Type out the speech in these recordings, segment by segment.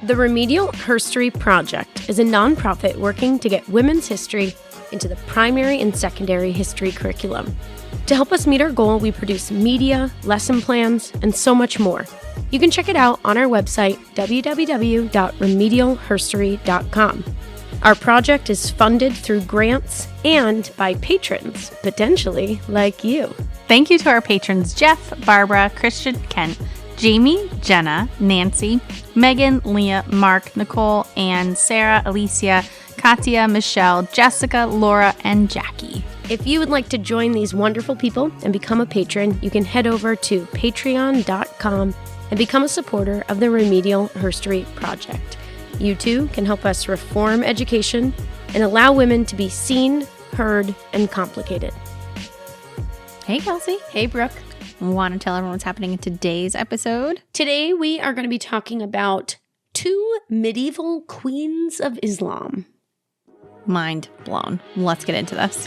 The Remedial Herstory Project is a nonprofit working to get women's history into the primary and secondary history curriculum. To help us meet our goal, we produce media, lesson plans, and so much more. You can check it out on our website, www.remedialherstory.com. Our project is funded through grants and by patrons, potentially like you. Thank you to our patrons Jeff, Barbara, Christian, Kent, Jamie, Jenna, Nancy, Megan, Leah, Mark, Nicole, Anne, Sarah, Alicia, Katya, Michelle, Jessica, Laura, and Jackie. If you would like to join these wonderful people and become a patron, you can head over to patreon.com and become a supporter of the Remedial Herstory Project. You too can help us reform education and allow women to be seen, heard, and complicated. Hey, Kelsey. Hey, Brooke. Want to tell everyone what's happening in today's episode? Today we are going to be talking about 2 medieval queens of Islam. Mind blown. Let's get into this.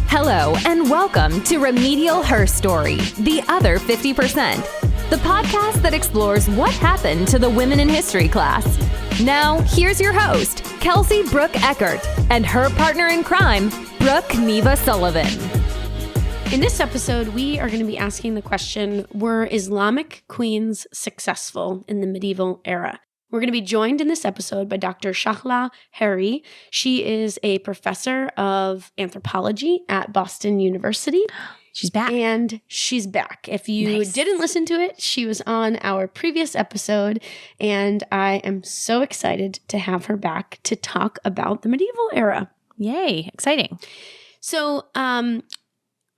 Hello and welcome to Remedial Herstory, the other 50%, the podcast that explores what happened to the women in history class. Now, here's your host, Kelsey Brooke Eckert, and her partner in crime, Brooke Neva Sullivan. In this episode, we are going to be asking the question, were Islamic queens successful in the medieval era? We're going to be joined in this episode by Dr. Shahla Haeri. She is a professor of anthropology at Boston University. She's back. And she's back. If you didn't listen to it, she was on our previous episode, and I am so excited to have her back to talk about the medieval era. Yay, exciting. So,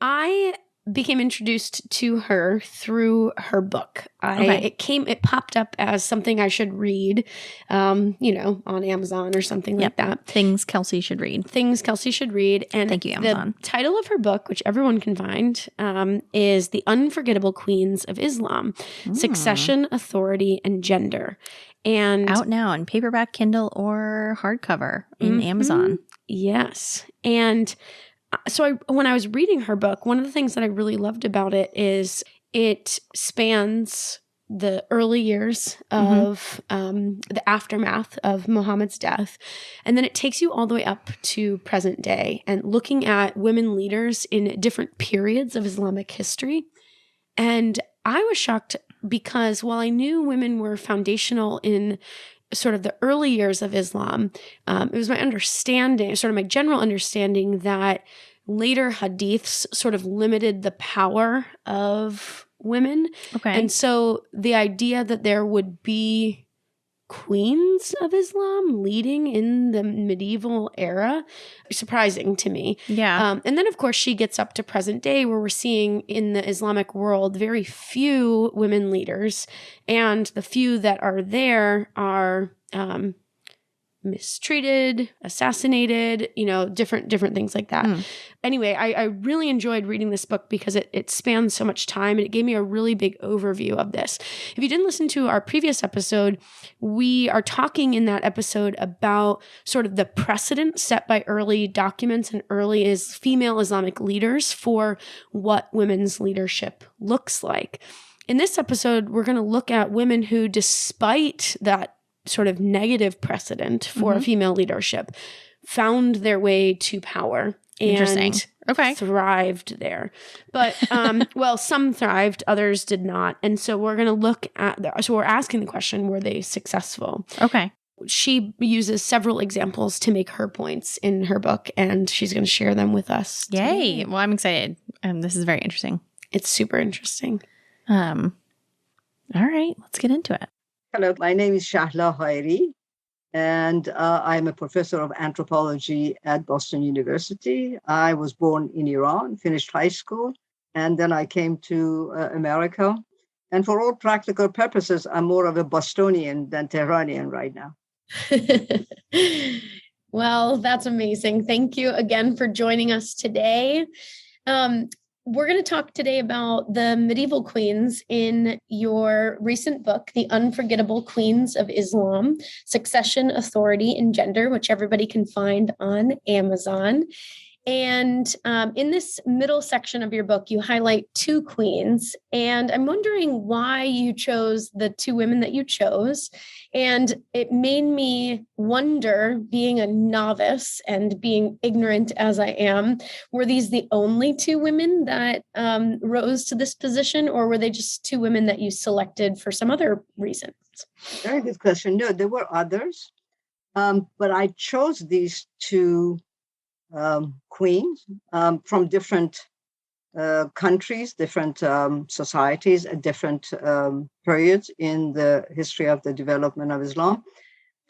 I became introduced to her through her book. It popped up as something I should read, on Amazon or something like that. Things Kelsey should read. And thank you, Amazon. The title of her book, which everyone can find, is The Unforgettable Queens of Islam, Succession, Authority, and Gender. And out now in paperback, Kindle, or hardcover in Amazon. Yes. And so when I was reading her book, one of the things that I really loved about it is it spans the early years of the aftermath of Muhammad's death. And then it takes you all the way up to present day and looking at women leaders in different periods of Islamic history. And I was shocked because while I knew women were foundational in sort of the early years of Islam, it was my understanding, sort of my general understanding, that later hadiths sort of limited the power of women. Okay. And so the idea that there would be queens of Islam leading in the medieval era, surprising to me. Yeah. And then, of course, she gets up to present day where we're seeing in the Islamic world very few women leaders. And the few that are there are mistreated, assassinated, different things like that. Anyway, I really enjoyed reading this book because it spans so much time and it gave me a really big overview of this. If you didn't listen to our previous episode, we are talking in that episode about sort of the precedent set by early documents and early female Islamic leaders for what women's leadership looks like. In this episode, we're going to look at women who, despite that sort of negative precedent for female leadership, found their way to power and thrived there. But, some thrived, others did not. And so we're going to look at, we're asking the question, were they successful? Okay. She uses several examples to make her points in her book, and she's going to share them with us Yay. Well, I'm excited. This is very interesting. It's super interesting. All right, let's get into it. Hello, my name is Shahla Haeri, and I'm a professor of anthropology at Boston University. I was born in Iran, finished high school, and then I came to America. And for all practical purposes, I'm more of a Bostonian than Tehranian right now. Well, that's amazing. Thank you again for joining us today. We're going to talk today about the medieval queens in your recent book, The Unforgettable Queens of Islam, Succession, Authority, and Gender, which everybody can find on Amazon. And in this middle section of your book, you highlight two queens. And I'm wondering why you chose the two women that you chose. And it made me wonder, being a novice and being ignorant as I am, were these the only two women that rose to this position, or were they just two women that you selected for some other reasons? Very good question. No, there were others, but I chose these two queens from different countries, different societies, at different periods in the history of the development of Islam,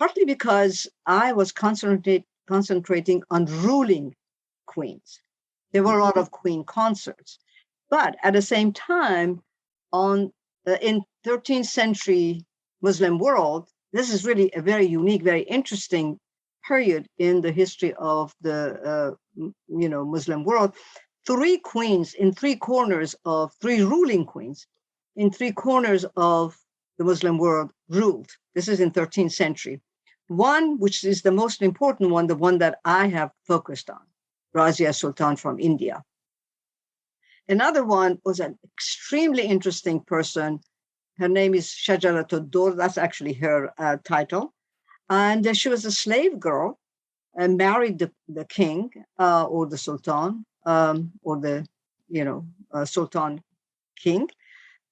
partly because I was concentrating on ruling queens. There were a lot of queen consorts, but at the same time, in 13th century Muslim world, this is really a very unique, very interesting period in the history of the Muslim world. Three queens in three corners of three ruling queens in three corners of the Muslim world ruled. This is in 13th century. One, which is the most important one, the one that I have focused on, Rania Sultan from India. Another one was an extremely interesting person. Her name is Shajaratul Dur. That's actually her title. And she was a slave girl and married the king or the sultan or the, sultan king.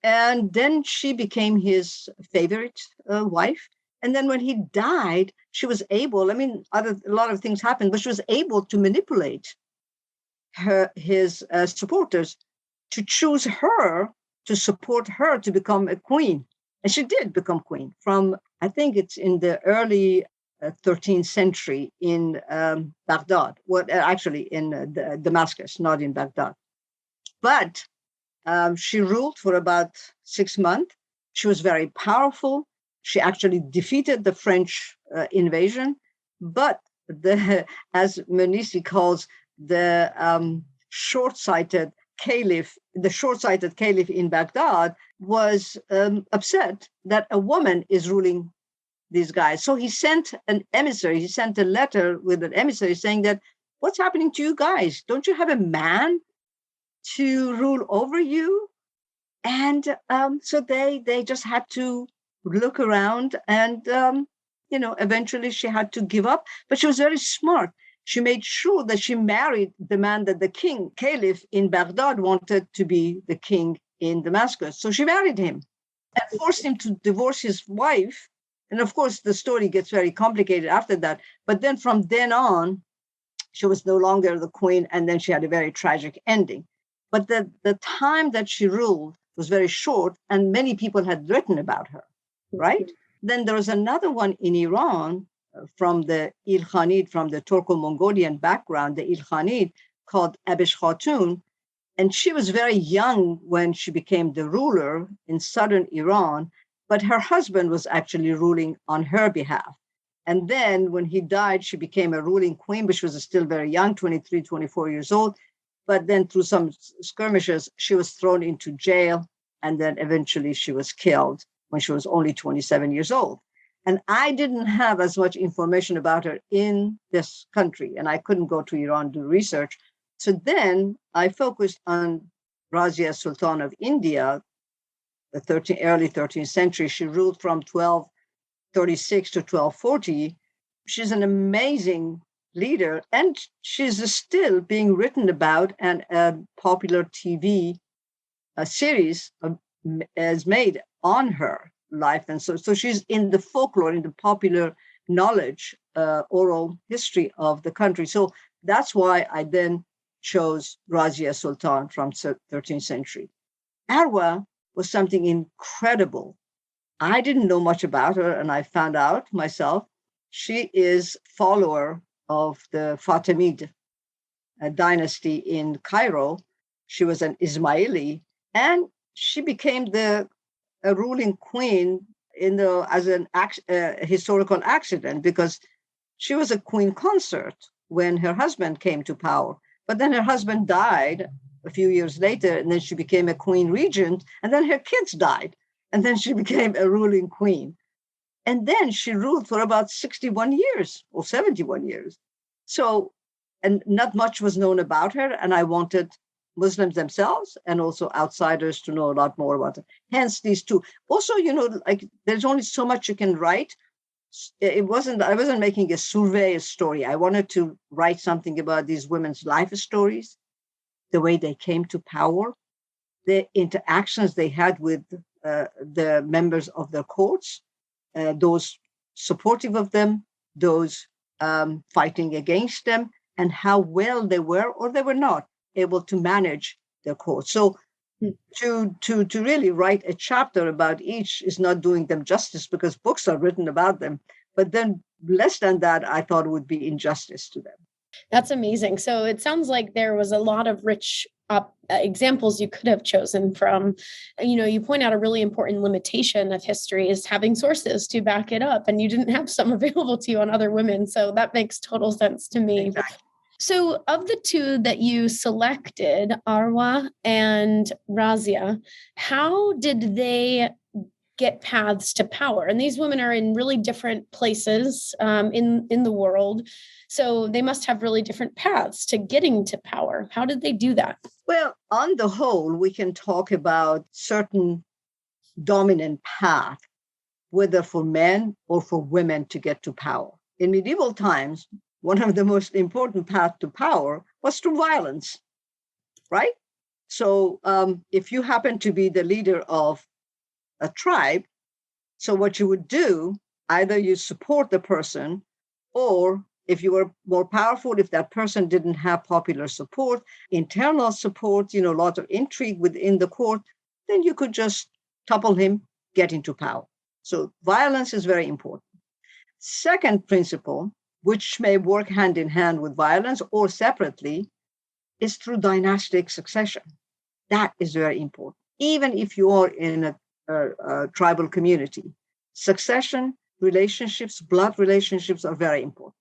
And then she became his favorite wife. And then when he died, she was able, a lot of things happened, but she was able to manipulate his supporters to choose her, to support her to become a queen. And she did become queen from, I think it's in the early 13th century in Baghdad, actually in Damascus, not in Baghdad. But she ruled for about 6 months. She was very powerful. She actually defeated the French invasion. But as Menisi calls the short-sighted caliph, the short-sighted caliph in Baghdad was upset that a woman is ruling these guys. So he sent an emissary, he sent a letter with an emissary saying that, what's happening to you guys? Don't you have a man to rule over you? And so they just had to look around and, eventually she had to give up. But she was very smart. She made sure that she married the man that the caliph in Baghdad wanted to be the king in Damascus. So she married him and forced him to divorce his wife. And of course, the story gets very complicated after that. But then from then on, she was no longer the queen. And then she had a very tragic ending. But the time that she ruled was very short. And many people had written about her, right? Then there was another one in Iran from the Ilkhanid, from the Turco-Mongolian background, the Ilkhanid, called Abish Khatun. And she was very young when she became the ruler in southern Iran, but her husband was actually ruling on her behalf. And then when he died, she became a ruling queen, but she was still very young, 23, 24 years old. But then through some skirmishes, she was thrown into jail. And then eventually she was killed when she was only 27 years old. And I didn't have as much information about her in this country, and I couldn't go to Iran to do research. So then I focused on Rania Sultan of India, the early 13th century. She ruled from 1236 to 1240. She's an amazing leader, and she's still being written about, and a popular TV series is made on her life. And so she's in the folklore, in the popular knowledge, oral history of the country. So that's why I then chose Rania Sultan from 13th century. Arwa was something incredible. I didn't know much about her, and I found out myself. She is follower of the Fatimid dynasty in Cairo. She was an Ismaili, and she became a ruling queen as an historical accident, because she was a queen consort when her husband came to power. But then her husband died a few years later, and then she became a queen regent, and then her kids died, and then she became a ruling queen. And then she ruled for about 61 years or 71 years. So and not much was known about her. And I wanted Muslims themselves and also outsiders to know a lot more about her. Hence these two. Also, like there's only so much you can write. I wasn't making a survey story. I wanted to write something about these women's life stories, the way they came to power, the interactions they had with the members of their courts, those supportive of them, those fighting against them, and how well they were or they were not able to manage their court. So to really write a chapter about each is not doing them justice, because books are written about them. But then less than that, I thought would be injustice to them. That's amazing. So it sounds like there was a lot of rich examples you could have chosen from. You point out a really important limitation of history is having sources to back it up, and you didn't have some available to you on other women. So that makes total sense to me. Exactly. So of the two that you selected, Arwa and Razia, how did they get paths to power? And these women are in really different places in the world. So they must have really different paths to getting to power. How did they do that? Well, on the whole, we can talk about certain dominant path, whether for men or for women to get to power. In medieval times, one of the most important paths to power was through violence, right? So if you happen to be the leader of a tribe, so what you would do, either you support the person, or if you were more powerful, if that person didn't have popular support, internal support, a lot of intrigue within the court, then you could just topple him, get into power. So violence is very important. Second principle, which may work hand in hand with violence or separately, is through dynastic succession. That is very important. Even if you are in a tribal community, succession relationships, blood relationships are very important.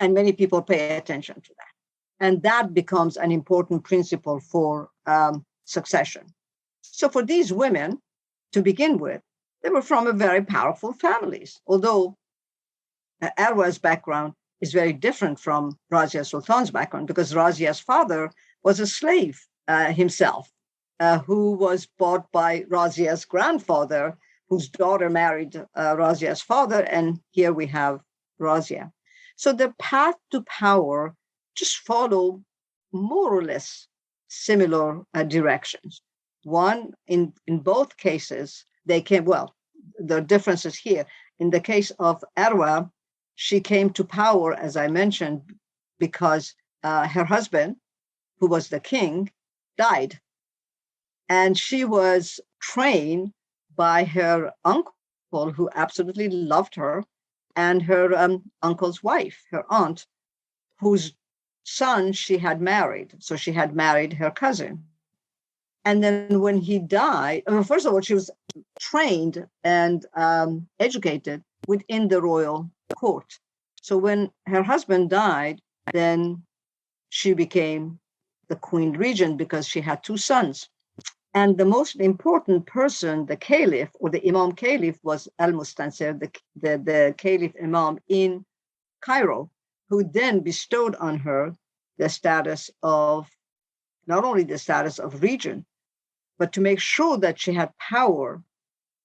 And many people pay attention to that. And that becomes an important principle for succession. So for these women, to begin with, they were from a very powerful families, although Arwa's background is very different from Rania Sultan's background, because Razia's father was a slave himself, who was bought by Razia's grandfather, whose daughter married Razia's father, and here we have Razia. So the path to power just follow more or less similar directions. One, in both cases, they came, well, the difference is here. In the case of Arwa, she came to power, as I mentioned, because her husband, who was the king, died. And she was trained by her uncle, who absolutely loved her, and her uncle's wife, her aunt, whose son she had married. So she had married her cousin. And then when he died, first of all, she was trained and educated within the royal court. So when her husband died, then she became the queen regent because she had two sons. And the most important person, the caliph or the imam caliph, was al-Mustansir, the caliph imam in Cairo, who then bestowed on her the status of, not only the status of regent, but to make sure that she had power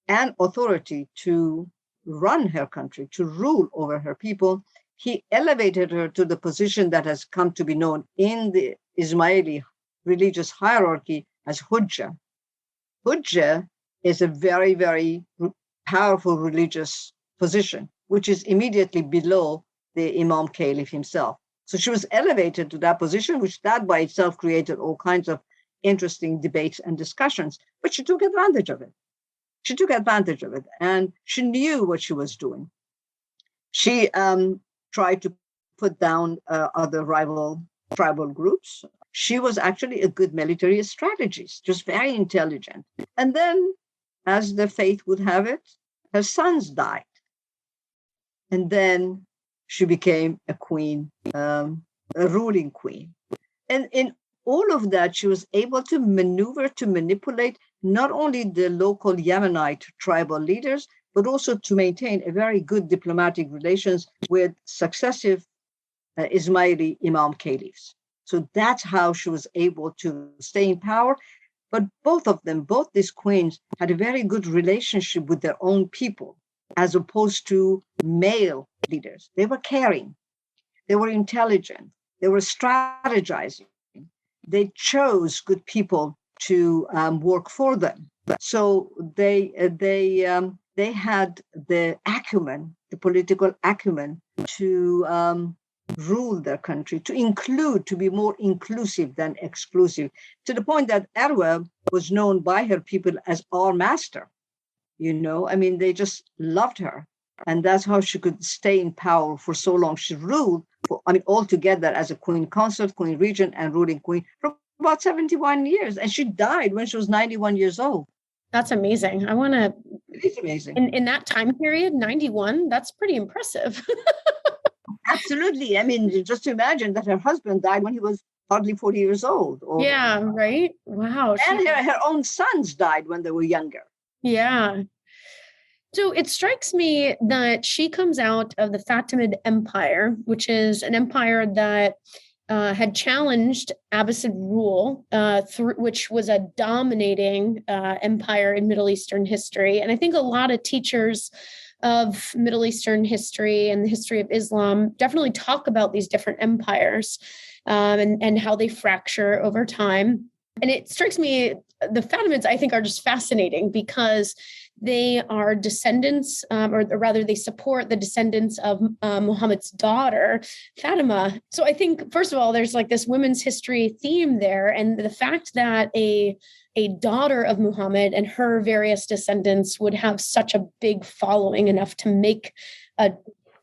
and authority to run her country, to rule over her people. He elevated her to the position that has come to be known in the Ismaili religious hierarchy as Hujjah. Hujjah is a very, very powerful religious position, which is immediately below the Imam Caliph himself. So she was elevated to that position, which that by itself created all kinds of interesting debates and discussions, but she took advantage of it. She took advantage of it, and she knew what she was doing. She tried to put down other rival tribal groups. She was actually a good military strategist, just very intelligent. And then, as the fate would have it, her sons died. And then she became a queen, a ruling queen. And in all of that, she was able to maneuver, to manipulate not only the local Yemenite tribal leaders, but also to maintain a very good diplomatic relations with successive Ismaili Imam caliphs. So that's how she was able to stay in power. But both of them, both these queens, had a very good relationship with their own people, as opposed to male leaders. They were caring, they were intelligent, they were strategizing. They chose good people to work for them. So they had the acumen, the political acumen, to rule their country, to be more inclusive than exclusive, to the point that Arwa was known by her people as our master. I mean, they just loved her. And that's how she could stay in power for so long. She ruled, altogether as a queen consort, queen regent, and ruling queen for about 71 years. And she died when she was 91 years old. That's amazing. It is amazing. In that time period, 91, that's pretty impressive. Absolutely. I mean, just to imagine that her husband died when he was hardly 40 years old. Yeah, right? Wow. And her own sons died when they were younger. Yeah. So it strikes me that she comes out of the Fatimid Empire, which is an empire that had challenged Abbasid rule, which was a dominating empire in Middle Eastern history. And I think a lot of teachers of Middle Eastern history and the history of Islam definitely talk about these different empires and how they fracture over time. And it strikes me, the Fatimids, I think, are just fascinating because they are descendants, or rather they support the descendants of Muhammad's daughter, Fatima. So I think, first of all, there's like this women's history theme there. And the fact that a daughter of Muhammad and her various descendants would have such a big following, enough to make a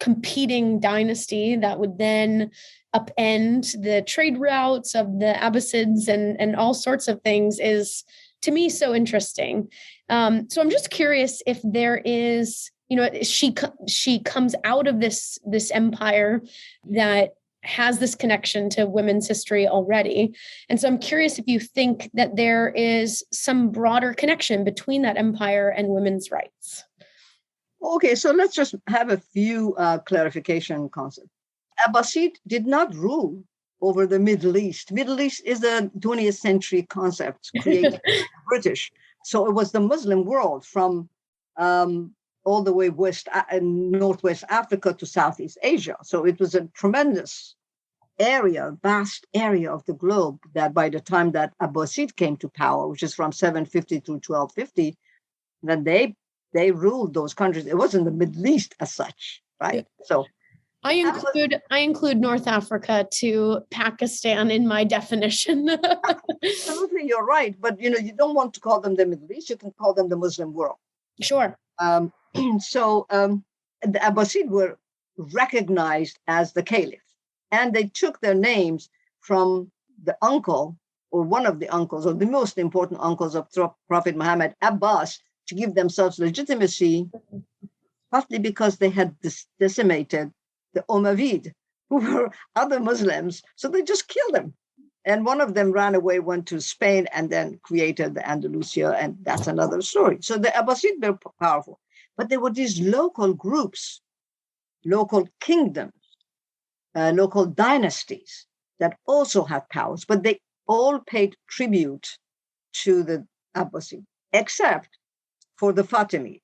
competing dynasty that would then upend the trade routes of the Abbasids and all sorts of things, is, to me, so interesting. So I'm just curious if there is, she comes out of this empire that has this connection to women's history already. And so I'm curious if you think that there is some broader connection between that empire and women's rights. Okay, so let's just have a few clarification concepts. Abbasid did not rule over the Middle East. Middle East is a 20th century concept created by the British. So it was the Muslim world from all the way west, northwest Africa to Southeast Asia. So it was a tremendous area, vast area of the globe that by the time that Abbasid came to power, which is from 750 to 1250, then they ruled those countries. It wasn't the Middle East as such, right? So I include North Africa to Pakistan in my definition. Absolutely, you're right. But you don't want to call them the Middle East. You can call them the Muslim world. Sure. So the Abbasid were recognized as the caliph, and they took their names from the uncle, or one of the uncles, or the most important uncles of Prophet Muhammad, Abbas, to give themselves legitimacy, partly because they had decimated the Umayyad, who were other Muslims. So they just killed them. And one of them ran away, went to Spain, and then created the Andalusia. And that's another story. So the Abbasid were powerful. But there were these local groups, local kingdoms, local dynasties that also had powers. But they all paid tribute to the Abbasid, except for the Fatimid.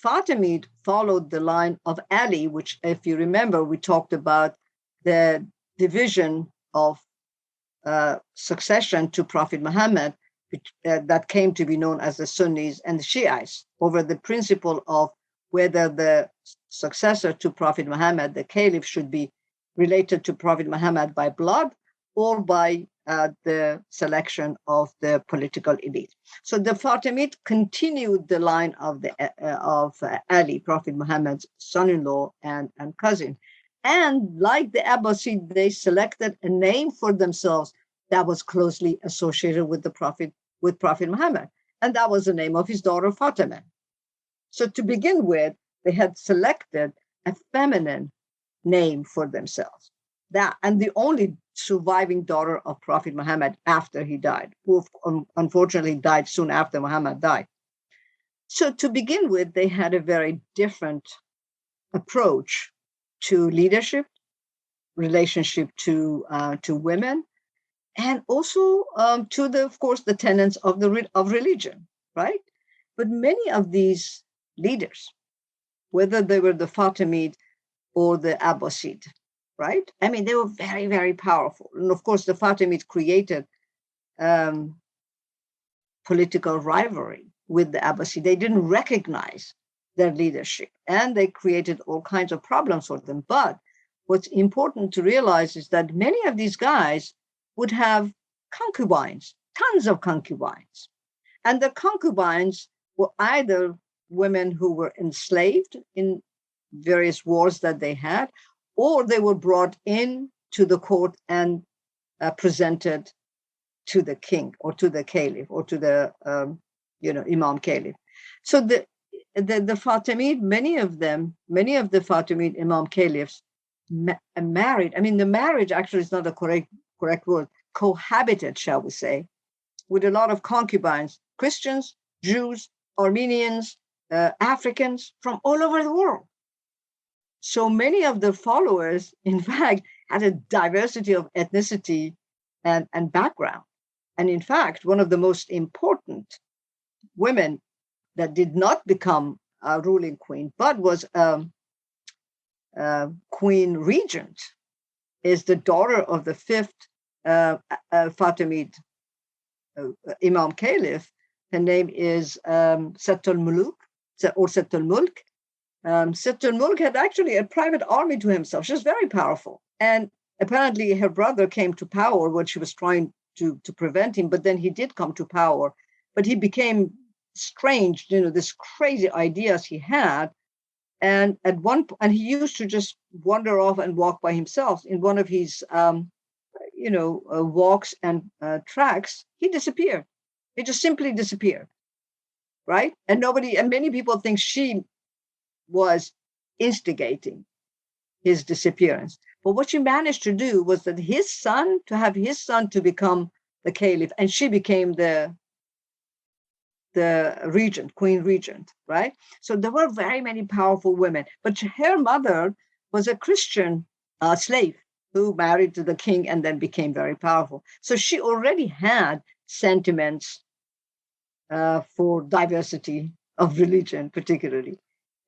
Fatimid followed the line of Ali, which, if you remember, we talked about the division of succession to Prophet Muhammad that came to be known as the Sunnis and the Shiites, over the principle of whether the successor to Prophet Muhammad, the caliph, should be related to Prophet Muhammad by blood or by the selection of the political elite. So the Fatimid continued the line of Ali, Prophet Muhammad's son-in-law and cousin. And like the Abbasid, they selected a name for themselves that was closely associated with Prophet Muhammad. And that was the name of his daughter, Fatima. So to begin with, they had selected a feminine name for themselves. And the only surviving daughter of Prophet Muhammad after he died, who unfortunately died soon after Muhammad died. So to begin with, they had a very different approach to leadership, relationship to women, and also to of course, the tenets of religion, right? But many of these leaders, whether they were the Fatimid or the Abbasid, right? I mean, they were very, very powerful. And of course, the Fatimids created political rivalry with the Abbasid. They didn't recognize their leadership, and they created all kinds of problems for them. But what's important to realize is that many of these guys would have concubines, tons of concubines. And the concubines were either women who were enslaved in various wars that they had, or they were brought in to the court and presented to the king or to the caliph or to the Imam Caliph. So the Fatimid, many of the Fatimid Imam Caliphs married. I mean, the marriage actually is not a correct word. Cohabited, shall we say, with a lot of concubines, Christians, Jews, Armenians, Africans from all over the world. So many of the followers, in fact, had a diversity of ethnicity and background. And in fact, one of the most important women that did not become a ruling queen, but was queen regent, is the daughter of the fifth Fatimid Imam Caliph. Her name is Set al-Muluk, or Set al-Mulk. Set al-Mulk had actually a private army to himself. She was very powerful. And apparently her brother came to power when she was trying to prevent him, but then he did come to power. But he became strange, this crazy ideas he had. And he used to just wander off and walk by himself. In one of his, walks and tracks, he disappeared. He just simply disappeared, right? And many people think she was instigating his disappearance. But what she managed to do was that to have his son to become the caliph, and she became the regent, queen regent, right? So there were very many powerful women. But her mother was a Christian slave who married to the king and then became very powerful. So she already had sentiments for diversity of religion, particularly.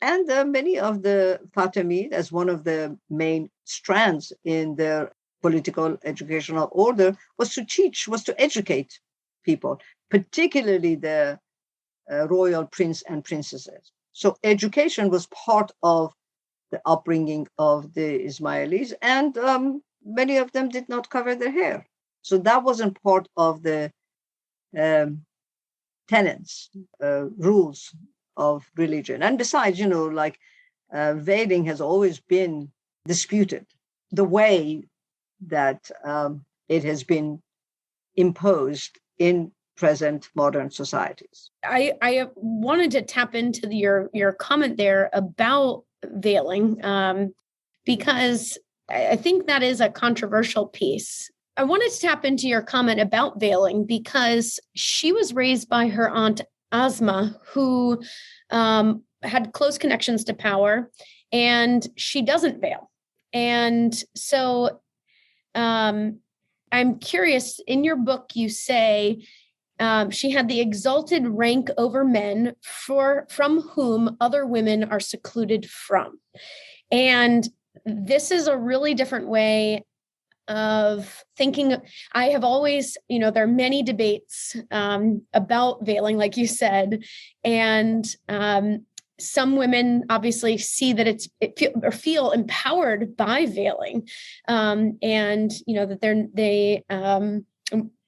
And many of the Fatimid, as one of the main strands in their political educational order, was to educate people, particularly the royal prince and princesses. So education was part of the upbringing of the Ismailis, and many of them did not cover their hair. So that wasn't part of the tenets, rules of religion. And besides, veiling has always been disputed. The way that it has been imposed in present modern societies. I wanted to tap into your comment there about veiling, because I think that is a controversial piece. I wanted to tap into your comment about veiling because she was raised by her aunt Asma, who had close connections to power, and she doesn't veil. And so I'm curious, in your book, you say she had the exalted rank over men from whom other women are secluded from. And this is a really different way of thinking. I have always, there are many debates about veiling, like you said, and some women obviously see that or feel empowered by veiling, and that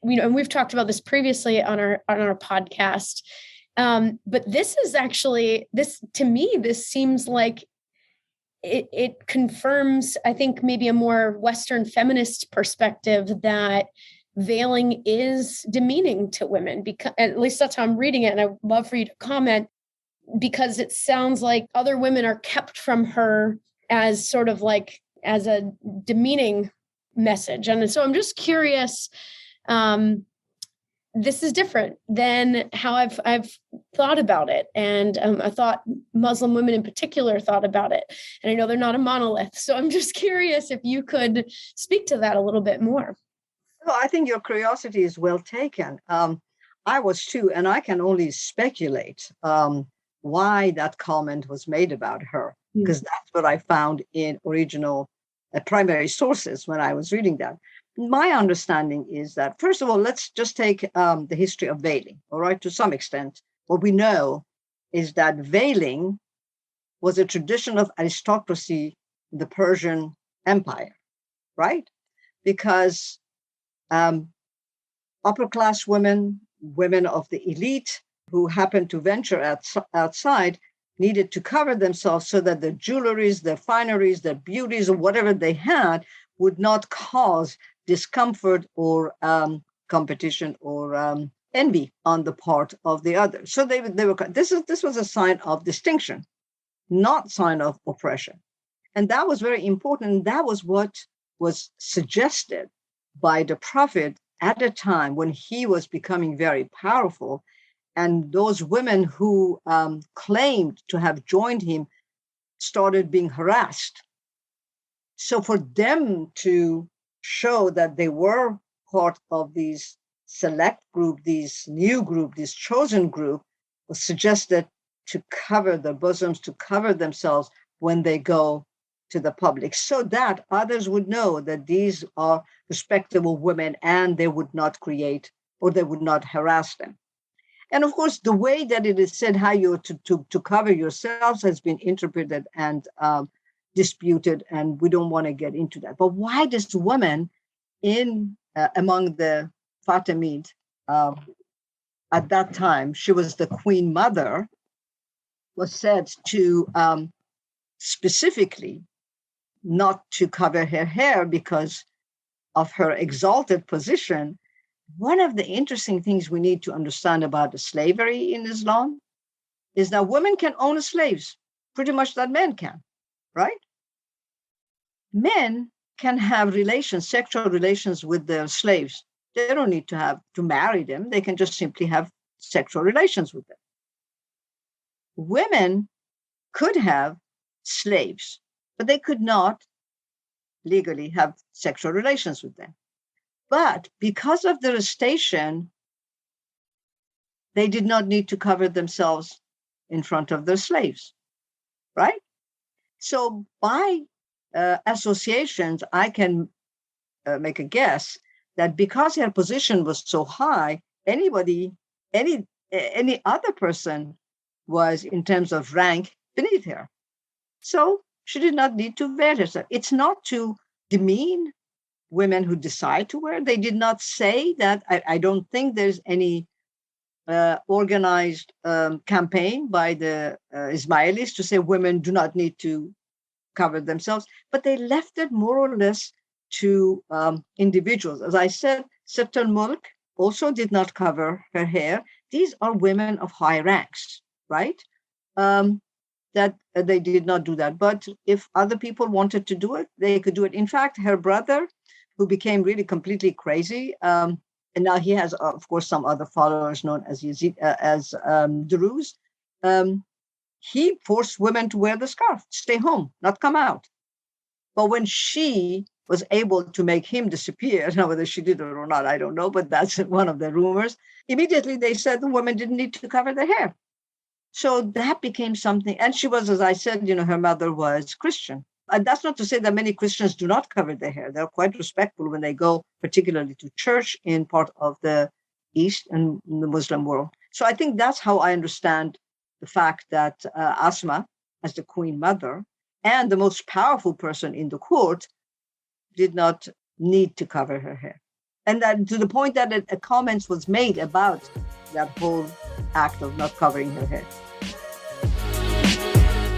and we've talked about this previously on our podcast. But this is actually, to me, this seems like it confirms, I think, maybe a more Western feminist perspective that veiling is demeaning to women, because at least that's how I'm reading it. And I'd love for you to comment, because it sounds like other women are kept from her as sort of like as a demeaning message. And so I'm just curious, this is different than how I've thought about it. And I thought Muslim women in particular thought about it. And I know they're not a monolith. So I'm just curious if you could speak to that a little bit more. Well, I think your curiosity is well taken. I was too, and I can only speculate why that comment was made about her, because that's what I found in original primary sources when I was reading that. My understanding is that, first of all, let's just take the history of veiling, all right, to some extent. What we know is that veiling was a tradition of aristocracy in the Persian Empire, right? Because upper-class women, women of the elite who happened to venture outside, needed to cover themselves so that their jewelries, their fineries, their beauties, or whatever they had would not cause discomfort or competition or envy on the part of the other. So they were. This was a sign of distinction, not sign of oppression, and that was very important. That was what was suggested by the Prophet at a time when he was becoming very powerful, and those women who claimed to have joined him started being harassed. So for them to show that they were part of these select group, these new group, this chosen group, was suggested to cover their bosoms, to cover themselves when they go to the public, so that others would know that these are respectable women and they would not create or they would not harass them. And of course, the way that it is said how you're to cover yourselves has been interpreted and disputed, and we don't want to get into that. But why does women among the Fatimid at that time, she was the queen mother, was said to specifically not to cover her hair because of her exalted position. One of the interesting things we need to understand about the slavery in Islam is that women can own slaves, pretty much that men can, right? Men can have sexual relations with their slaves. They don't need to marry them. They can just simply have sexual relations with them. Women could have slaves, but they could not legally have sexual relations with them. But because of their station, they did not need to cover themselves in front of their slaves, right? So by associations, I can make a guess that because her position was so high, any other person was, in terms of rank, beneath her. So she did not need to veil herself. It's not to demean women who decide to wear. They did not say that. I don't think there's any organized campaign by the Ismailis to say women do not need to cover themselves, but they left it more or less to individuals. As I said, Sitt al-Mulk also did not cover her hair. These are women of high ranks, right? That they did not do that. But if other people wanted to do it, they could do it. In fact, her brother, who became really completely crazy, and now he has, of course, some other followers known as Druze, he forced women to wear the scarf, stay home, not come out. But when she was able to make him disappear, now whether she did it or not, I don't know, but that's one of the rumors, immediately they said the women didn't need to cover their hair. So that became something. And she was, as I said, her mother was Christian. And that's not to say that many Christians do not cover their hair. They're quite respectful when they go, particularly to church in part of the East and the Muslim world. So I think that's how I understand the fact that Asma, as the queen mother and the most powerful person in the court, did not need to cover her hair. And that to the point that a comment was made about that whole act of not covering her hair.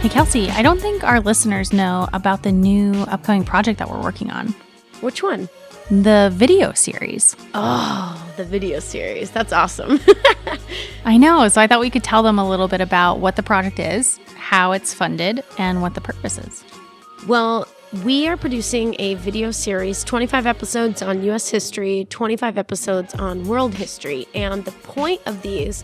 Hey, Kelsey, I don't think our listeners know about the new upcoming project that we're working on. Which one? The video series. Oh, the video series. That's awesome. I know. So I thought we could tell them a little bit about what the project is, how it's funded, and what the purpose is. Well, we are producing a video series, 25 episodes on U.S. history, 25 episodes on world history. And the point of these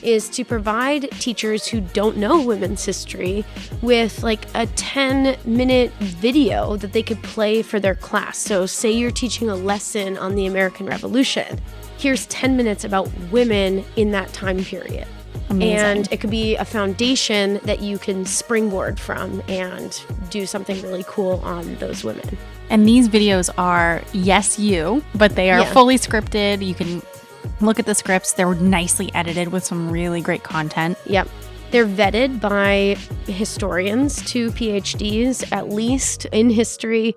is to provide teachers who don't know women's history with like a 10-minute video that they could play for their class. So say you're teaching a lesson on the American Revolution. Here's 10 minutes about women in that time period. Amazing. And it could be a foundation that you can springboard from and do something really cool on those women. And these videos are, yes, you, but they are fully scripted. You can look at the scripts. They're nicely edited with some really great content. Yep. They're vetted by historians, 2 PhDs at least in history.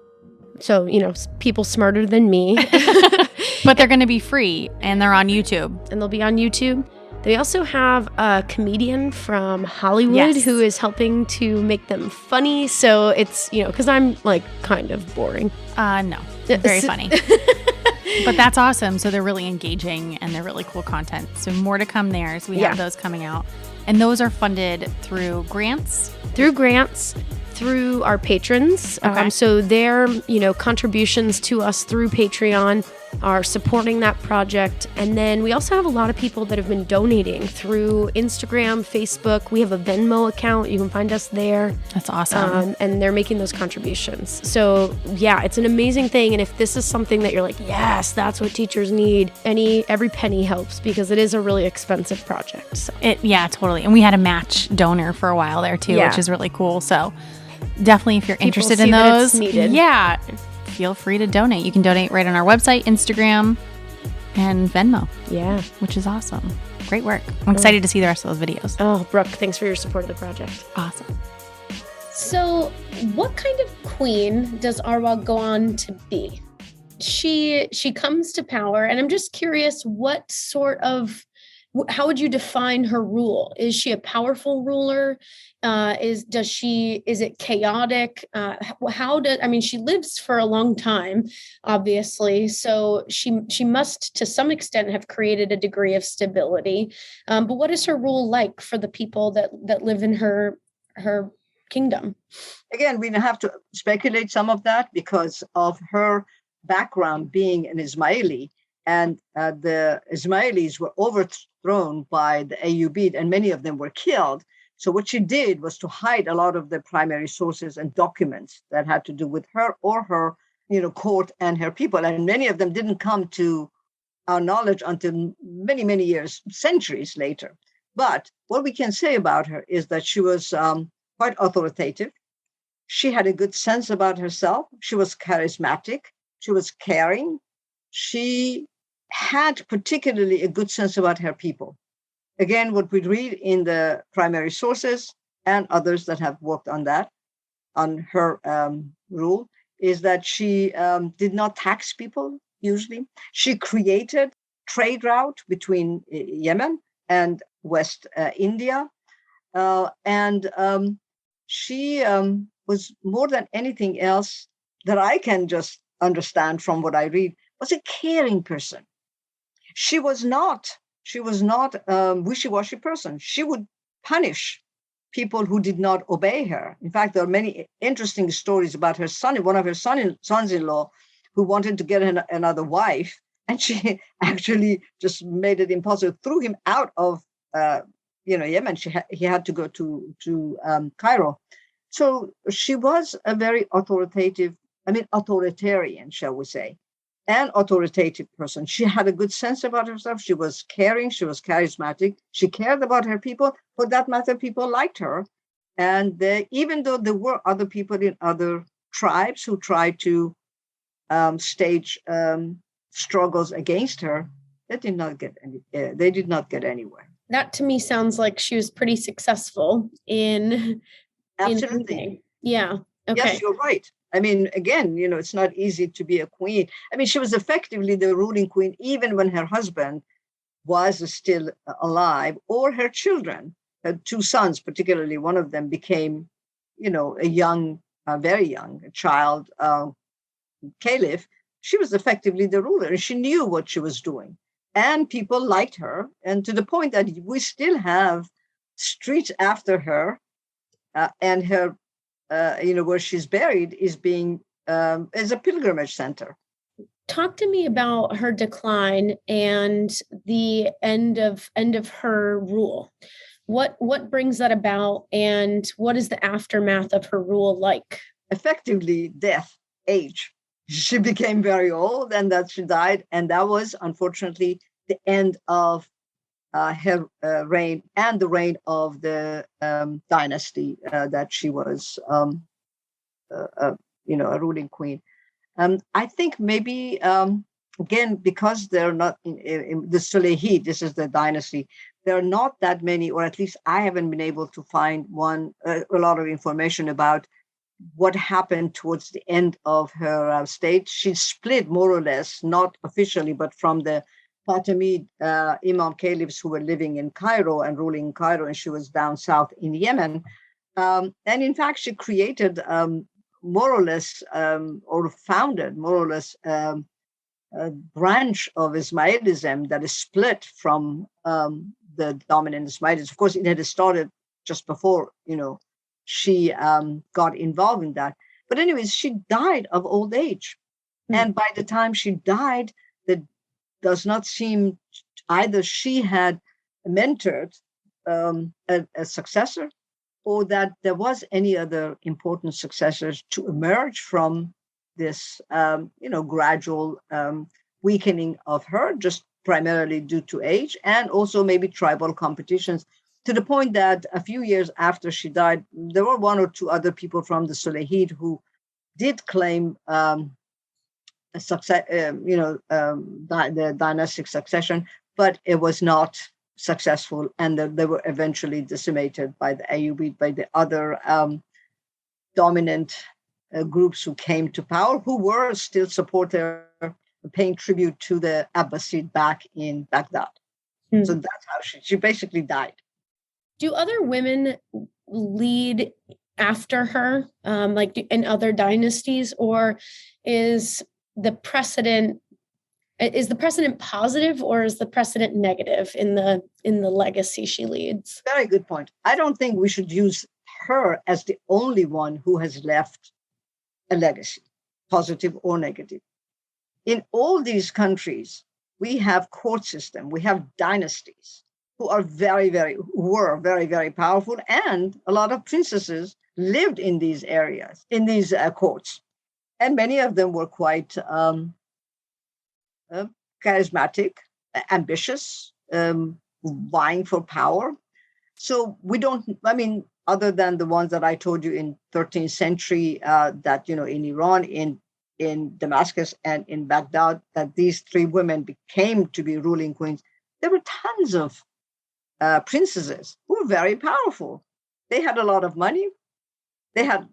So, people smarter than me. But they're going to be free and they're on YouTube. And they'll be on YouTube. They also have a comedian from Hollywood who is helping to make them funny. So it's, because I'm like kind of boring. No, very funny. But that's awesome. So they're really engaging and they're really cool content. So more to come there. So we have those coming out. And those are funded through grants? Through our patrons. Okay. So their, contributions to us through Patreon are supporting that project. And then we also have a lot of people that have been donating through Instagram, Facebook. We have a Venmo account. You can find us there. That's awesome. And they're making those contributions. So yeah, it's an amazing thing. And if this is something that you're like, yes, that's what teachers need, every penny helps because it is a really expensive project. So totally. And we had a match donor for a while there too, which is really cool. So definitely if you're interested in those, feel free to donate. You can donate right on our website, Instagram, and Venmo. Yeah. Which is awesome. Great work. I'm excited to see the rest of those videos. Oh, Brooke, thanks for your support of the project. Awesome. So what kind of queen does Arwa go on to be? She comes to power, and I'm just curious how would you define her rule? Is she a powerful ruler? Is it chaotic? She lives for a long time, obviously. So she must, to some extent, have created a degree of stability. But what is her rule like for the people that live in her kingdom? Again, we have to speculate some of that because of her background being an Ismaili. And the Ismailis were overthrown by the Ayyubid, and many of them were killed. So what she did was to hide a lot of the primary sources and documents that had to do with her or her, court and her people. And many of them didn't come to our knowledge until many, many years, centuries later. But what we can say about her is that she was quite authoritative. She had a good sense about herself. She was charismatic. She was caring. She had particularly a good sense about her people. Again, what we read in the primary sources and others that have worked on her rule, is that she did not tax people, usually. She created trade route between Yemen and West India. She was, more than anything else that I can just understand from what I read, was a caring person. She was not a wishy-washy person. She would punish people who did not obey her. In fact, there are many interesting stories about her son, one of her sons-in-law, who wanted to get another wife, and she actually just made it impossible, threw him out of Yemen. He had to go to Cairo. So she was a very authoritarian, shall we say, an authoritative person. She had a good sense about herself. She was caring. She was charismatic. She cared about her people. For that matter, people liked her. And even though there were other people in other tribes who tried to stage struggles against her, they did not get anywhere. That to me sounds like she was pretty successful in. Absolutely. Yeah. Okay. Yes, you're right. I mean, again, it's not easy to be a queen. I mean, she was effectively the ruling queen, even when her husband was still alive, or her children, her 2 sons, particularly one of them became, a very young child, caliph. She was effectively the ruler, and she knew what she was doing. And people liked her, and to the point that we still have streets after her, and her where she's buried is being as a pilgrimage center. Talk to me about her decline and the end of her rule. What brings that about, and what is the aftermath of her rule like? Effectively, death, age. She became very old, and that she died, and that was unfortunately the end of her reign and the reign of the dynasty that she was, a ruling queen. I think maybe, again, because they're not in the Sulehid, this is the dynasty, there are not that many, or at least I haven't been able to find a lot of information about what happened towards the end of her state. She split more or less, not officially, but from the Fatimid Imam caliphs who were living in Cairo and ruling in Cairo, and she was down south in Yemen. And in fact, she created more or less, or founded more or less, a branch of Ismailism that is split from the dominant Ismailis. Of course, it had started just before, she got involved in that. But anyways, she died of old age. And by the time she died, that does not seem either she had mentored a successor, or that there was any other important successors to emerge from this, gradual weakening of her, just primarily due to age, and also maybe tribal competitions, to the point that a few years after she died, there were one or two other people from the Sulehid who did claim a success, the dynastic succession, but it was not successful, and they were eventually decimated by the Ayyubid, by the other dominant groups who came to power, who were still paying tribute to the Abbasid back in Baghdad. So that's how she basically died. Do other women lead after her, like in other dynasties, or is the precedent positive, or is the precedent negative in the legacy she leads? Very good point. I don't think we should use her as the only one who has left a legacy, positive or negative. In all these countries, we have court system, we have dynasties who are were very, very powerful, and a lot of princesses lived in these areas, in these courts, and many of them were quite charismatic, ambitious, vying for power. So other than the ones that I told you in 13th century, that, in Iran, in Damascus, and in Baghdad, that these three women became to be ruling queens, there were tons of princesses who were very powerful. They had a lot of money. They had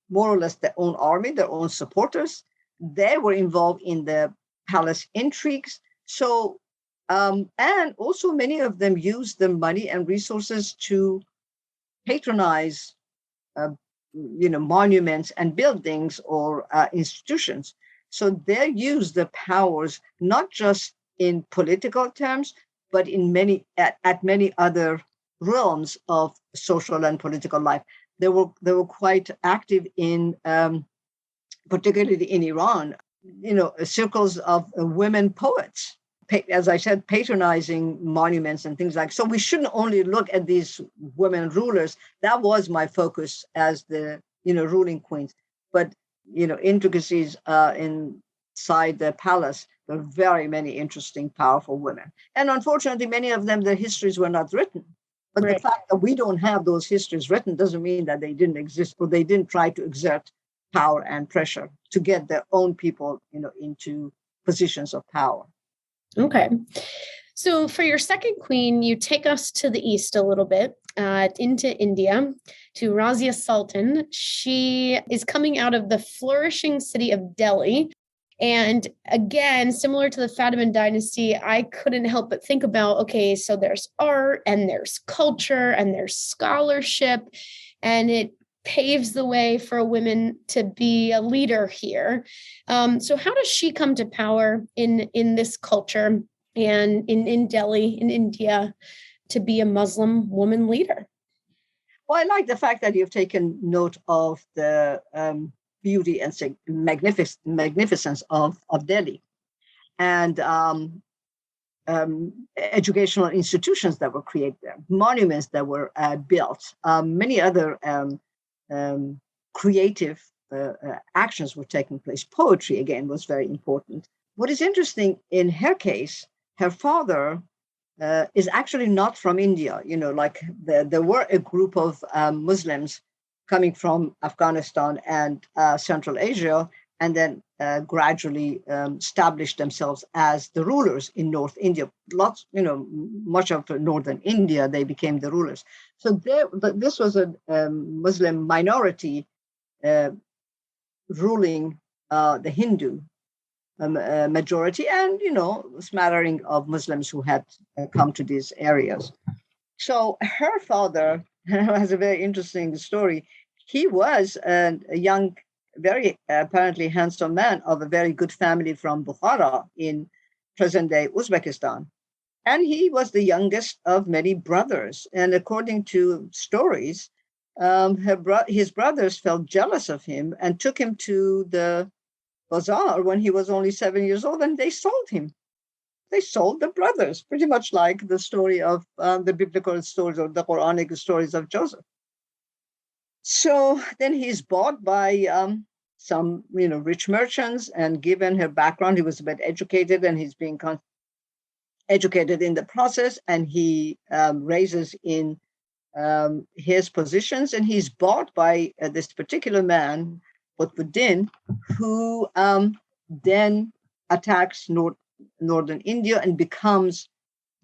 more or less their own army, their own supporters. They were involved in the palace intrigues. So, and also many of them used the money and resources to patronize, monuments and buildings or institutions. So they use the powers not just in political terms, but in many other realms of social and political life. They were quite active in, particularly in Iran, circles of women poets, as I said, patronizing monuments and things like. So we shouldn't only look at these women rulers. That was my focus as the ruling queens, but intricacies inside the palace. There are very many interesting, powerful women, and unfortunately, many of them, their histories were not written. But right. The fact that we don't have those histories written doesn't mean that they didn't exist, or they didn't try to exert power and pressure to get their own people, into positions of power. Okay. So for your second queen, you take us to the east a little bit, into India, to Rania Sultan. She is coming out of the flourishing city of Delhi. And again, similar to the Fatimid dynasty, I couldn't help but think about, okay, so there's art and there's culture and there's scholarship, and it paves the way for women to be a leader here. So how does she come to power in this culture and in Delhi, in India, to be a Muslim woman leader? Well, I like the fact that you've taken note of the beauty and magnificence of Delhi. and educational institutions that were created there, monuments that were built, many other creative actions were taking place. Poetry, again, was very important. What is interesting in her case, her father is actually not from India. Like there were a group of Muslims coming from Afghanistan and Central Asia, and then gradually established themselves as the rulers in North India. Much of Northern India, they became the rulers. So this was a Muslim minority ruling the Hindu majority, and a smattering of Muslims who had come to these areas. So her father has a very interesting story. He was a young, very apparently handsome man of a very good family from Bukhara in present-day Uzbekistan. And he was the youngest of many brothers. And according to stories, his brothers felt jealous of him and took him to the bazaar when he was only 7 years old, and they sold him. They sold the brothers, pretty much like the story of the biblical stories or the Quranic stories of Joseph. So then he's bought by some, rich merchants, and given her background, he was a bit educated, and he's being educated in the process, and he raises in his positions, and he's bought by this particular man, Qutbuddin, who then attacks northern India and becomes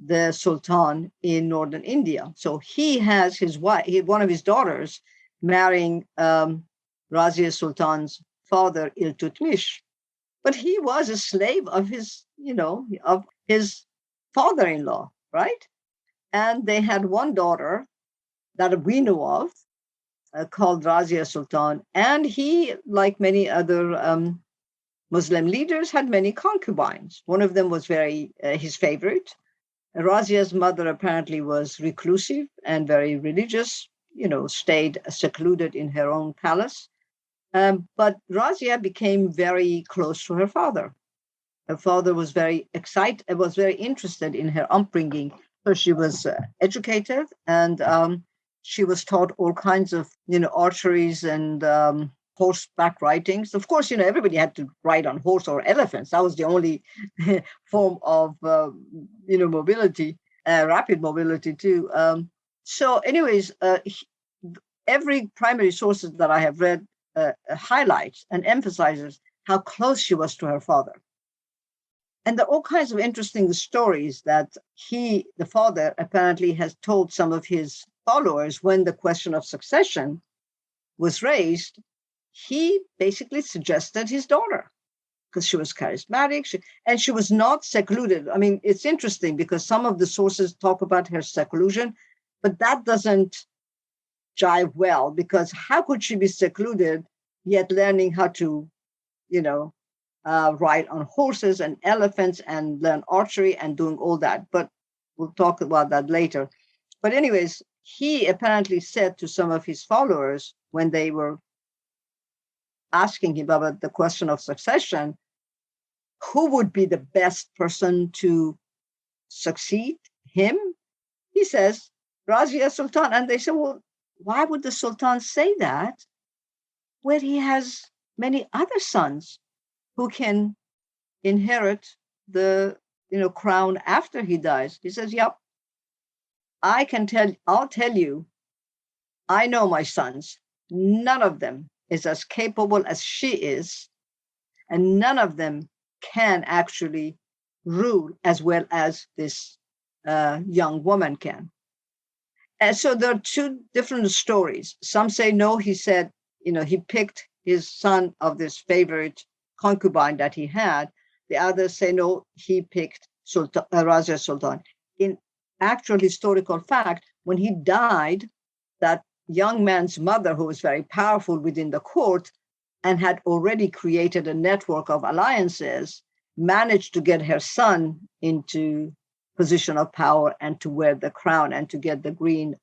the Sultan in northern India. So he has his wife, one of his daughters, marrying Rania Sultan's father, Iltutmish. But he was a slave of his, of his father-in-law, right? And they had one daughter that we know of, called Rania Sultan. And he, like many other Muslim leaders, had many concubines. One of them was very his favorite. Rania's mother apparently was reclusive and very religious, stayed secluded in her own palace. But Rania became very close to her father. Her father was very excited, was very interested in her upbringing. So she was educated, and she was taught all kinds of, archeries and horseback ridings. Of course, everybody had to ride on horse or elephants. That was the only form of, mobility, rapid mobility too. So anyways, every primary sources that I have read highlights and emphasizes how close she was to her father. And there are all kinds of interesting stories that the father, apparently has told some of his followers when the question of succession was raised. He basically suggested his daughter because she was charismatic, and she was not secluded. I mean, it's interesting because some of the sources talk about her seclusion, but that doesn't jive well, because how could she be secluded yet learning how to, ride on horses and elephants and learn archery and doing all that? But we'll talk about that later. But anyways, he apparently said to some of his followers when they were asking him about the question of succession, who would be the best person to succeed him? He says, Rania Sultan. And they said, well, why would the Sultan say that when he has many other sons who can inherit the crown after he dies? He says, yep, I'll tell you, I know my sons. None of them is as capable as she is, and none of them can actually rule as well as this young woman can. And so there are two different stories. Some say, no, he said, he picked his son of this favorite concubine that he had. The others say, no, he picked Rania Sultan. In actual historical fact, when he died, that young man's mother, who was very powerful within the court and had already created a network of alliances, managed to get her son into position of power and to wear the crown and to get the green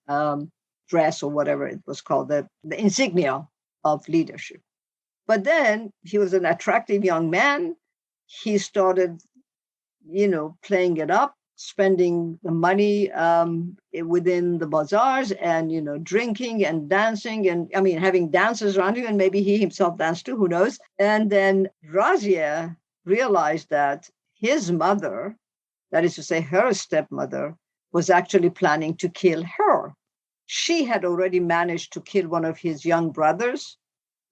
dress or whatever it was called, the insignia of leadership. But then he was an attractive young man. He started playing it up, spending the money within the bazaars and, drinking and dancing and, having dancers around him, and maybe he himself danced too, who knows? And then Razia realized that his mother, that is to say her stepmother, was actually planning to kill her. She had already managed to kill one of his young brothers,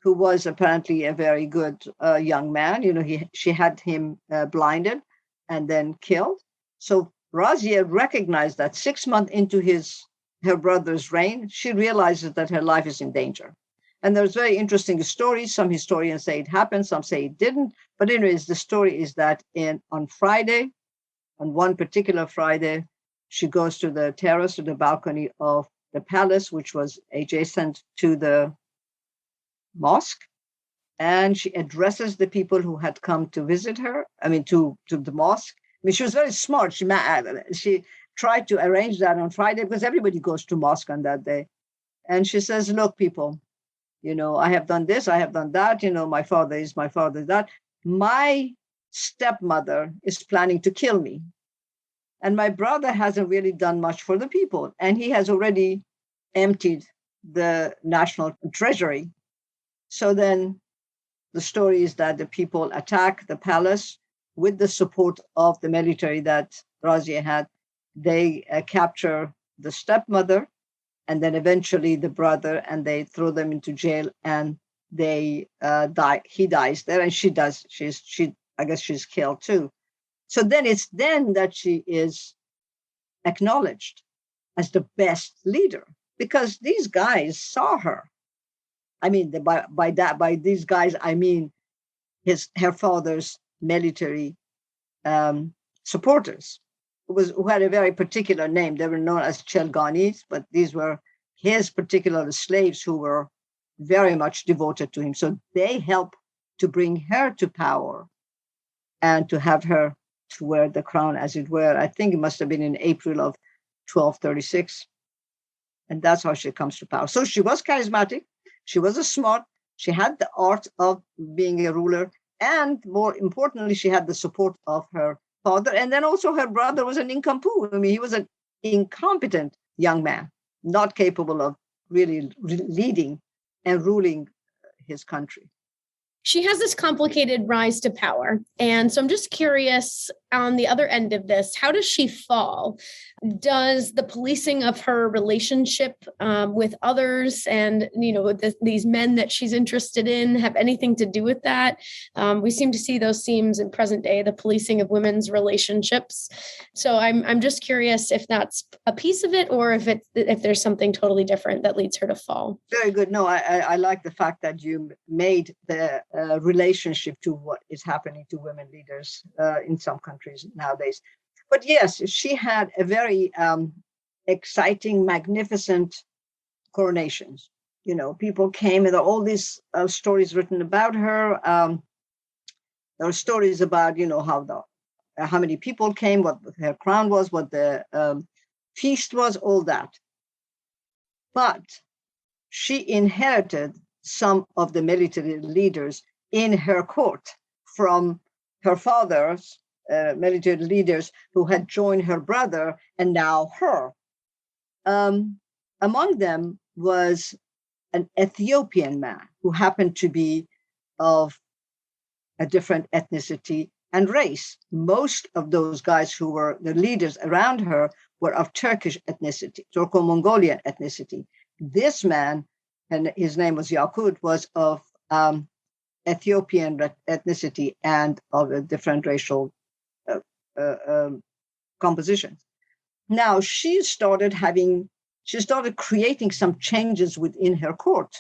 who was apparently a very good young man. She had him blinded and then killed. So Razia recognized that 6 months into her brother's reign, she realizes that her life is in danger. And there's very interesting stories. Some historians say it happened, some say it didn't. But anyways, the story is that on one particular Friday, she goes to the terrace, to the balcony of the palace, which was adjacent to the mosque. And she addresses the people who had come to visit her, to the mosque. She was very smart. She tried to arrange that on Friday because everybody goes to mosque on that day. And she says, look, people, I have done this, I have done that. My father is that. My stepmother is planning to kill me. And my brother hasn't really done much for the people. And he has already emptied the national treasury. So then the story is that the people attack the palace with the support of the military that Razia had. They capture the stepmother and then eventually the brother, and they throw them into jail, and they die. He dies there, and she does. I guess she's killed too. So then it's then that she is acknowledged as the best leader, because these guys saw her. By these guys, I mean her father's military supporters, who had a very particular name. They were known as Chelganis, but these were his particular slaves who were very much devoted to him. So they helped to bring her to power and to have her to wear the crown, as it were. I think it must have been in April of 1236. And that's how she comes to power. So she was charismatic. She was smart. She had the art of being a ruler. And more importantly, she had the support of her father. And then also her brother was an nincompoop. He was an incompetent young man, not capable of really leading and ruling his country. She has this complicated rise to power. And so I'm just curious, on the other end of this, how does she fall? Does the policing of her relationship with others and, with these men that she's interested in have anything to do with that? We seem to see those themes in present day, the policing of women's relationships. So I'm just curious if that's a piece of it, or if there's something totally different that leads her to fall. Very good. No, I like the fact that you made the relationship to what is happening to women leaders in some countries nowadays. But yes, she had a very exciting, magnificent coronations. People came, and there are all these stories written about her. There are stories about, how many people came, what her crown was, what the feast was, all that. But she inherited some of the military leaders in her court from her father's military leaders who had joined her brother and now her. Among them was an Ethiopian man who happened to be of a different ethnicity and race. Most of those guys who were the leaders around her were of Turkish ethnicity, Turco-Mongolian ethnicity. This man, and his name was Yakut, was of Ethiopian ethnicity and of a different racial composition. Now she started creating some changes within her court,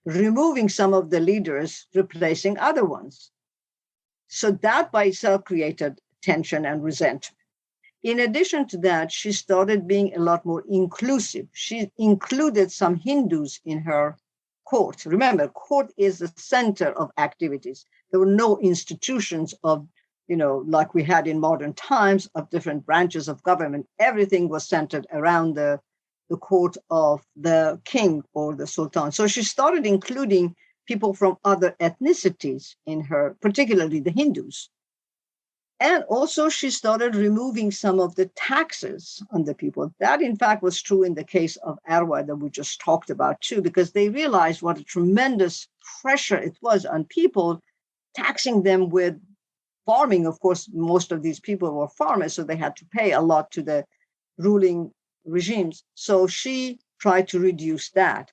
removing some of the leaders, replacing other ones. So that by itself created tension and resentment. In addition to that, she started being a lot more inclusive. She included some Hindus in her court. Remember, court is the center of activities. There were no institutions of, like we had in modern times, of different branches of government. Everything was centered around the court of the king or the sultan. So she started including people from other ethnicities in her, particularly the Hindus. And also she started removing some of the taxes on the people. That, in fact, was true in the case of Arwa that we just talked about too, because they realized what a tremendous pressure it was on people, taxing them with farming. Of course, most of these people were farmers, so they had to pay a lot to the ruling regimes. So she tried to reduce that.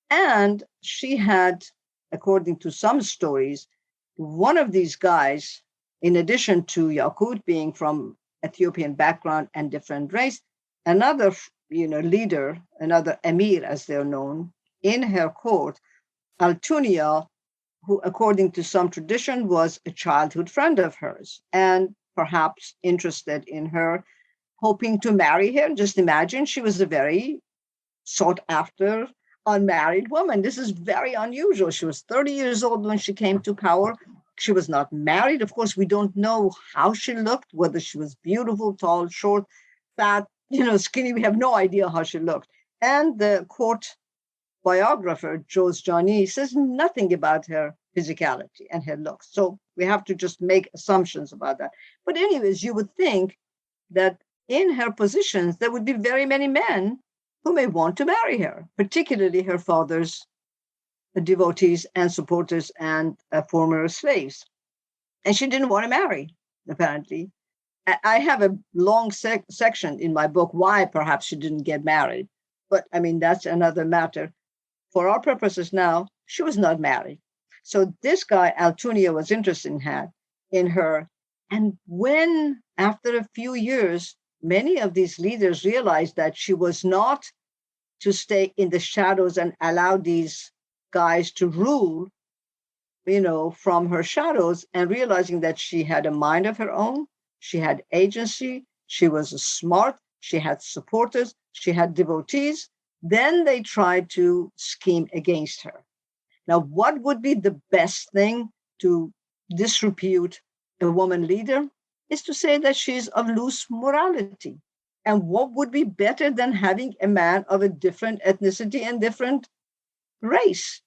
And she had, according to some stories, one of these guys, in addition to Yaqut being from Ethiopian background and different race, another leader, another emir as they're known, in her court, Altunia, who, according to some tradition, was a childhood friend of hers and perhaps interested in her, hoping to marry her. Just imagine, she was a very sought after unmarried woman. This is very unusual. She was 30 years old when she came to power. She was not married. Of course, we don't know how she looked, whether she was beautiful, tall, short, fat, skinny. We have no idea how she looked. And the court biographer, Jose Johnny, says nothing about her physicality and her looks. So we have to just make assumptions about that. But anyways, you would think that in her positions, there would be very many men who may want to marry her, particularly her father's devotees and supporters and former slaves. And she didn't want to marry, apparently. I have a long section in my book why perhaps she didn't get married. But I mean, that's another matter. For our purposes now, she was not married. So this guy, Altunia, was interested in her. And when, after a few years, many of these leaders realized that she was not to stay in the shadows and allow these guys to rule, from her shadows, and realizing that she had a mind of her own, she had agency, she was smart, she had supporters, she had devotees, then they tried to scheme against her. Now, what would be the best thing to disrepute a woman leader is to say that she's of loose morality. And what would be better than having a man of a different ethnicity and different race?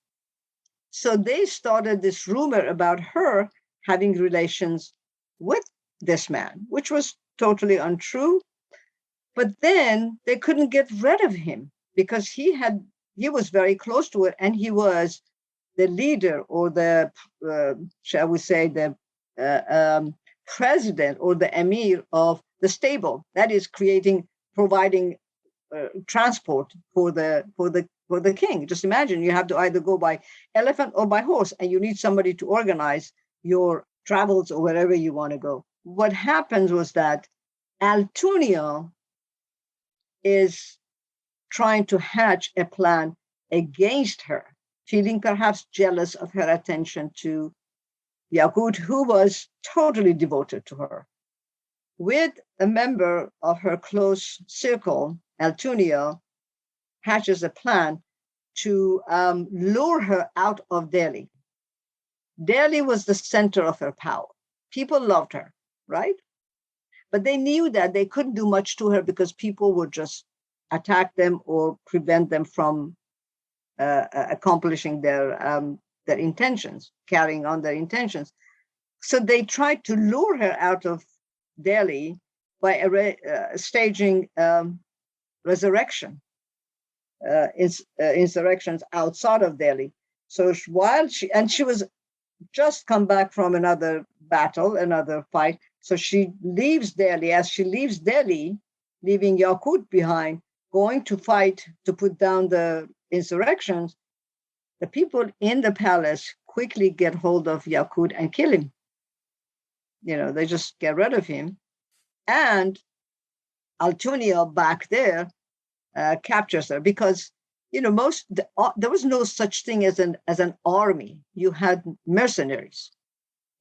So they started this rumor about her having relations with this man, which was totally untrue. But then they couldn't get rid of him because he was very close to her, and he was the leader, or the, shall we say, the president or the emir of the stable, that is providing transport for the king. Just imagine, you have to either go by elephant or by horse, and you need somebody to organize your travels or wherever you want to go. What happens was that Altunia is trying to hatch a plan against her, feeling perhaps jealous of her attention to Yaqut, who was totally devoted to her. With a member of her close circle, Altunia hatches a plan to lure her out of Delhi. Delhi was the center of her power. People loved her, right? But they knew that they couldn't do much to her because people would just attack them or prevent them from accomplishing their intentions, carrying on their intentions. So they tried to lure her out of Delhi by staging insurrections outside of Delhi. So while she was just come back from another battle, another fight, so she leaves Delhi. As she leaves Delhi, leaving Yaqut behind, going to fight to put down the insurrections, the people in the palace quickly get hold of Yaqut and kill him. They just get rid of him. And Altunia back there captures her because, there was no such thing as an army. You had mercenaries,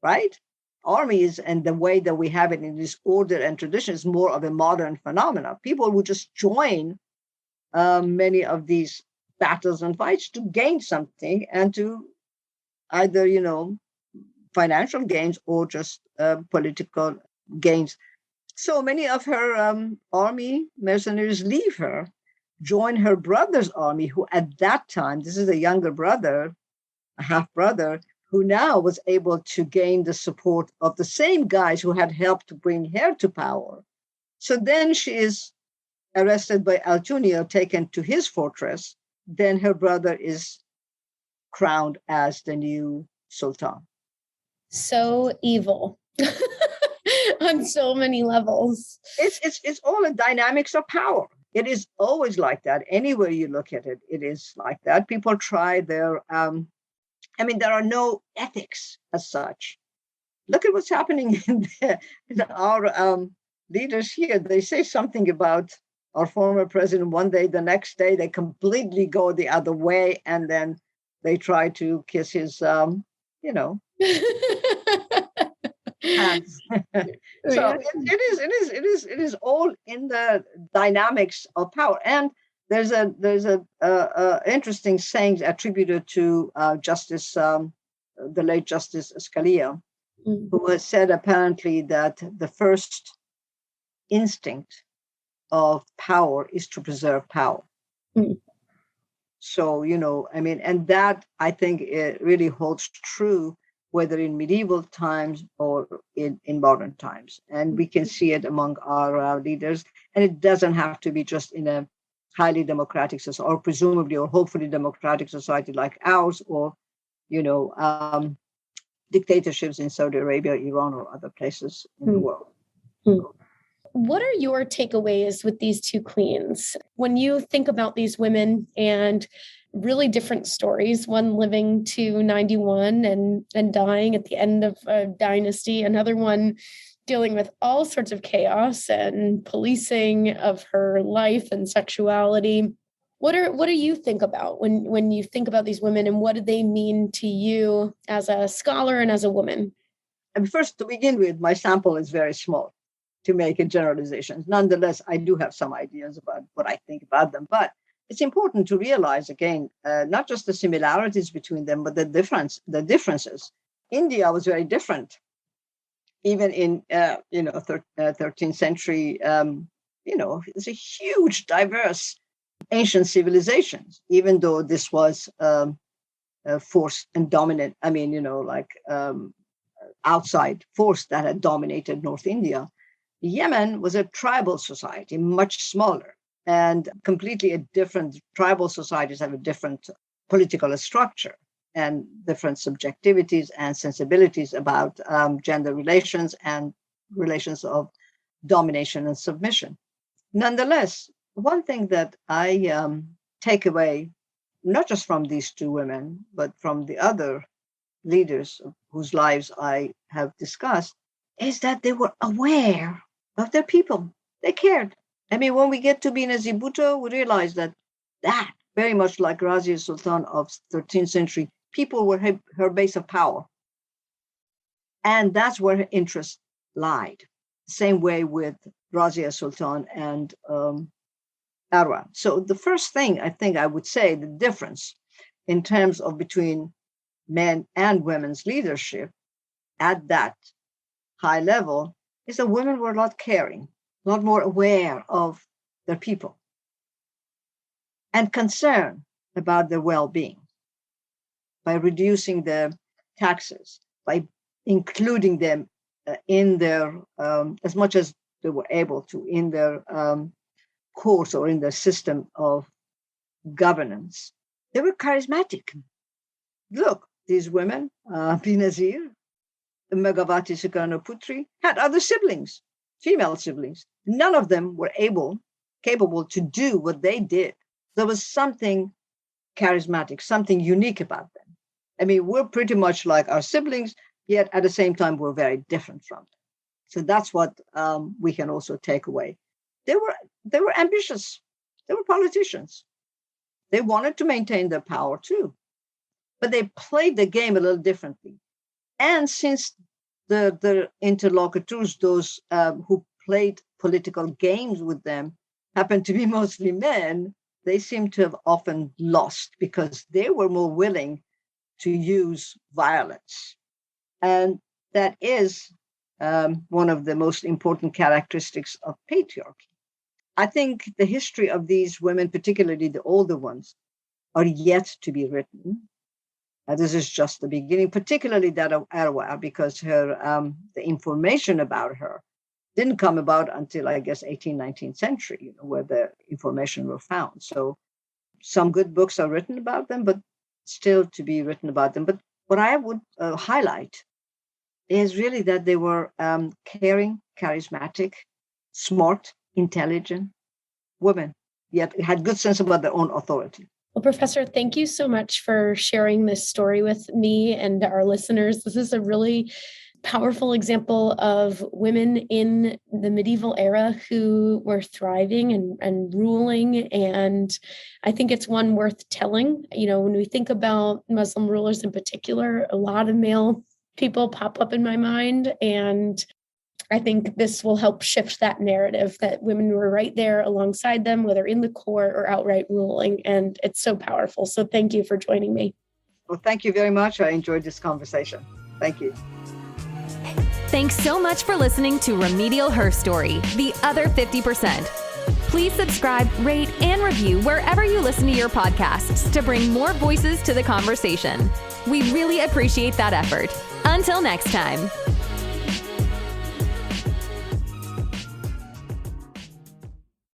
right? Armies, and the way that we have it in this order and tradition, is more of a modern phenomenon. People would just join many of these battles and fights to gain something, and to either, financial gains or just political gains. So many of her army mercenaries leave her, join her brother's army, who at that time, this is a younger brother, a half brother, who now was able to gain the support of the same guys who had helped to bring her to power. So then she is arrested by Al Junior, taken to his fortress. Then her brother is crowned as the new sultan. So evil on so many levels. It's all the dynamics of power. It is always like that. Anywhere you look at it, it is like that. People try their, there are no ethics as such. Look at what's happening in our leaders here. They say something about our former president one day, the next day they completely go the other way, and then they try to kiss his, hands. So it is all in the dynamics of power. And there's a interesting saying attributed to the late Justice Scalia, who has said apparently that the first instinct of power is to preserve power. So, and that I think it really holds true, whether in medieval times or in modern times. And we can see it among our leaders. And it doesn't have to be just in a highly democratic society, or presumably or hopefully democratic society like ours, or, dictatorships in Saudi Arabia, Iran, or other places in the world. What are your takeaways with these two queens? When you think about these women and really different stories, one living to 91 and dying at the end of a dynasty, another one dealing with all sorts of chaos and policing of her life and sexuality. What do you think about when you think about these women, and what do they mean to you as a scholar and as a woman? And first, to begin with, my sample is very small to make a generalization. Nonetheless, I do have some ideas about what I think about them. But it's important to realize, again, not just the similarities between them, but the differences. India was very different, even in 13th century. It's a huge, diverse, ancient civilizations. Even though this was force and dominant. Outside force that had dominated North India. Yemen was a tribal society, much smaller, and completely a different. Tribal societies have a different political structure and different subjectivities and sensibilities about gender relations and relations of domination and submission. Nonetheless, one thing that I take away, not just from these two women, but from the other leaders whose lives I have discussed, is that they were aware of their people. They cared. When we get to Benazir Bhutto, we realize that very much like Rania Sultan of 13th century, people were her base of power. And that's where her interest lied. Same way with Rania Sultan and Arwa. So the first thing I think I would say, the difference in terms of between men and women's leadership at that high level is that women were a lot caring, a lot more aware of their people and concerned about their well-being by reducing their taxes, by including them in their, as much as they were able to, in their course or in their system of governance. They were charismatic. Look, these women, Benazir, Megawati Sukarnoputri, had other siblings, female siblings. None of them were capable to do what they did. There was something charismatic, something unique about them. We're pretty much like our siblings, yet at the same time, we're very different from them. So that's what we can also take away. They were ambitious. They were politicians. They wanted to maintain their power too, but they played the game a little differently. And since the interlocutors, those who played political games with them, happened to be mostly men, they seem to have often lost because they were more willing to use violence. And that is one of the most important characteristics of patriarchy. I think the history of these women, particularly the older ones, are yet to be written. This is just the beginning, particularly that of Erwa, because her the information about her didn't come about until, I guess, 18th, 19th century, where the information were found. So some good books are written about them, but still to be written about them. But what I would highlight is really that they were caring, charismatic, smart, intelligent women, yet had good sense about their own authority. Well, Professor, thank you so much for sharing this story with me and our listeners. This is a really powerful example of women in the medieval era who were thriving and ruling. And I think it's one worth telling. When we think about Muslim rulers in particular, a lot of male people pop up in my mind. And I think this will help shift that narrative that women were right there alongside them, whether in the court or outright ruling. And it's so powerful. So thank you for joining me. Well, thank you very much. I enjoyed this conversation. Thank you. Thanks so much for listening to Remedial Herstory, the other 50%. Please subscribe, rate, and review wherever you listen to your podcasts to bring more voices to the conversation. We really appreciate that effort. Until next time.